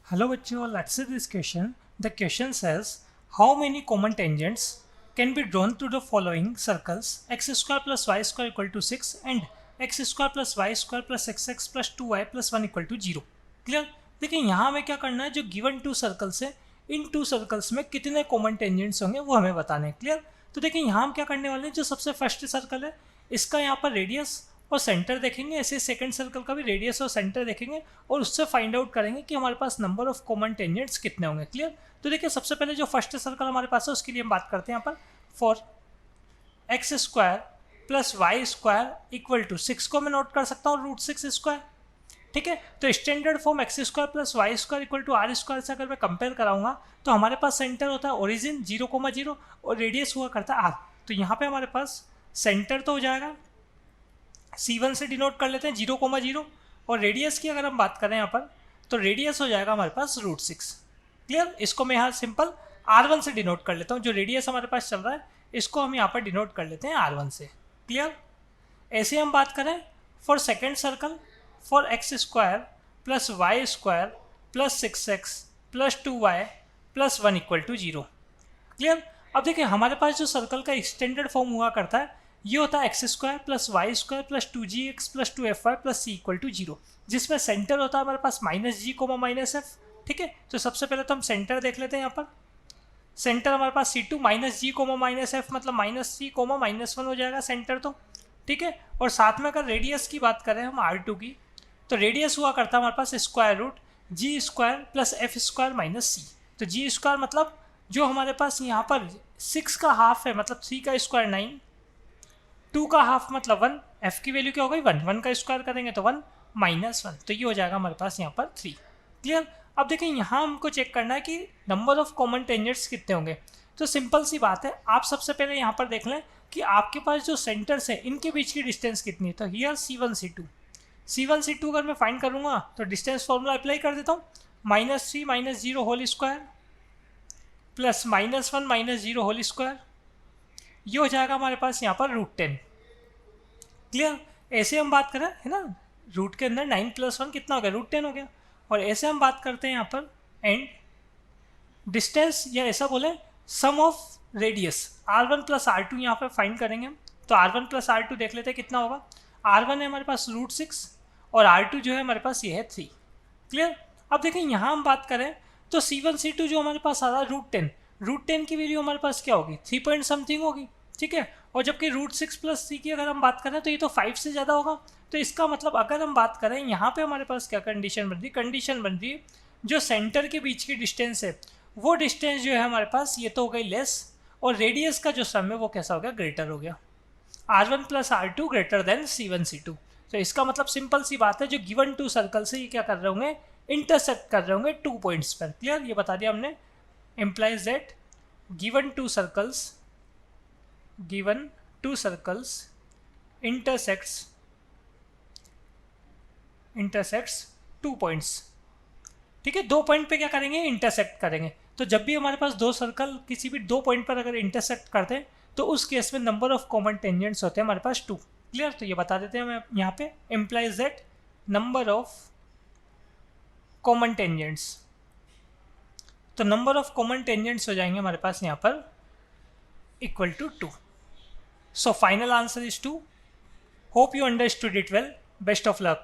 Hello bachcho, let's see this question. The question says, how many common tangents can be drawn to the following circles x square plus y square equal to 6 and x square plus y square plus xx plus 2y plus 1 equal to 0. Clear. देखिए यहाँ हमें क्या करना है, जो given to circles है इन to circles में कितने कॉमन टेंजेंट्स होंगे वो हमें बताने हैं. क्लियर. तो देखिए यहाँ हम क्या करने वाले हैं, जो सबसे फर्स्ट सर्कल है इसका यहाँ पर रेडियस और सेंटर देखेंगे, ऐसे सेकंड सर्कल का भी रेडियस और सेंटर देखेंगे और उससे फाइंड आउट करेंगे कि हमारे पास नंबर ऑफ कॉमन टेंजेंट्स कितने होंगे. क्लियर. तो देखिए सबसे पहले जो फर्स्ट सर्कल हमारे पास है उसके लिए हम बात करते हैं यहाँ पर. For x square plus y square equal to 6 को मैं नोट कर सकता हूँ रूट 6 स्क्वायर. ठीक है. तो standard form x square plus y square equal to r square से अगर मैं कंपेयर कराऊंगा तो हमारे पास सेंटर होता है ओरिजिन 0,0 और रेडियस हुआ करता है आर. तो यहाँ पे हमारे पास सेंटर तो हो जाएगा C1 से डिनोट कर लेते हैं 0,0 और रेडियस की अगर हम बात करें यहाँ पर तो रेडियस हो जाएगा हमारे पास रूट 6. क्लियर. इसको मैं यहाँ सिंपल R1 से डिनोट कर लेता हूँ. जो रेडियस हमारे पास चल रहा है इसको हम यहाँ पर डिनोट कर लेते हैं R1 से. क्लियर. ऐसे हम बात करें for second circle for x square plus y square plus 6x plus 2y plus 1 equal to 0. Clear. अब देखिए हमारे पास जो सर्कल का एक्सटेंडेड फॉर्म हुआ करता है ये होता है x square plus y square plus 2gx plus 2fy plus c equal to 0, जिसमें सेंटर होता है हमारे पास -g, -f. ठीक है. तो सबसे पहले तो हम सेंटर देख लेते हैं. यहाँ पर सेंटर हमारे पास C2 -g, -f मतलब -c, -1 हो जाएगा सेंटर तो. ठीक है. और साथ में अगर रेडियस की बात करें हम R2 की तो रेडियस हुआ करता है हमारे पास square root g square plus f square minus c. तो g स्क्वायर मतलब जो हमारे पास यहाँ पर 6 का हाफ है मतलब 3 का स्क्वायर 9, 2 का हाफ मतलब 1, f की वैल्यू क्या हो गई 1, 1 का स्क्वायर करेंगे तो 1 -1, तो ये हो जाएगा हमारे पास यहाँ पर 3. क्लियर. अब देखिए यहाँ हमको चेक करना है कि नंबर ऑफ कॉमन टेंजेंट्स कितने होंगे. तो सिंपल सी बात है, आप सबसे पहले यहाँ पर देख लें कि आपके पास जो सेंटर्स है इनके बीच की डिस्टेंस कितनी है. तो हियर C1 C2 अगर मैं फाइंड करूँगा तो डिस्टेंस फॉर्मूला अप्लाई कर देता हूँ. -3 -0 whole square plus -1 -0 whole square, ये हो जाएगा हमारे पास यहाँ पर √10. क्लियर. ऐसे हम बात करें है ना, रूट के अंदर 9 + 1 कितना हो गया √10 हो गया. और ऐसे हम बात करते हैं यहाँ पर एंड डिस्टेंस या ऐसा बोले सम ऑफ रेडियस R1 + R2 यहाँ पर फाइंड करेंगे हम. तो R1 + R2 देख लेते हैं कितना होगा. R1 है हमारे पास √6 और R2 जो है हमारे पास ये है 3. क्लियर. अब देखें यहाँ हम बात करें तो C1 C2 जो हमारे पास आ रहा है √10 की वैल्यू हमारे पास क्या होगी 3 पॉइंट समथिंग होगी. ठीक है. और जबकि √6 + c की अगर हम बात करें तो ये तो 5 से ज़्यादा होगा. तो इसका मतलब अगर हम बात करें यहाँ पे हमारे पास क्या कंडीशन बन रही है जो सेंटर के बीच की डिस्टेंस है वो डिस्टेंस जो है हमारे पास ये तो हो गई लेस और रेडियस का जो सम है वो कैसा हो गया ग्रेटर हो गया. R1 + R2 greater than C1 C2. तो इसका मतलब सिंपल सी बात है जो गिवन टू सर्कल से ये क्या कर रहे होंगे इंटरसेक्ट कर रहे होंगे 2 पॉइंट्स पर. क्लियर. ये बता दिया हमने. implies that given two circles intersects 2 points. ठीक है. 2 पॉइंट पे क्या करेंगे इंटरसेक्ट करेंगे. तो जब भी हमारे पास 2 सर्कल किसी भी 2 पॉइंट पर अगर इंटरसेक्ट करते हैं तो उस केस में नंबर ऑफ कॉमन टेंजेंट्स होते हैं हमारे पास 2. क्लियर. तो ये बता देते हैं हम यहाँ पे implies that number of common tangents. तो नंबर ऑफ कॉमन टेंजेंट्स हो जाएंगे हमारे पास यहाँ पर equal to 2. So final answer is 2. Hope you understood it well. Best of luck.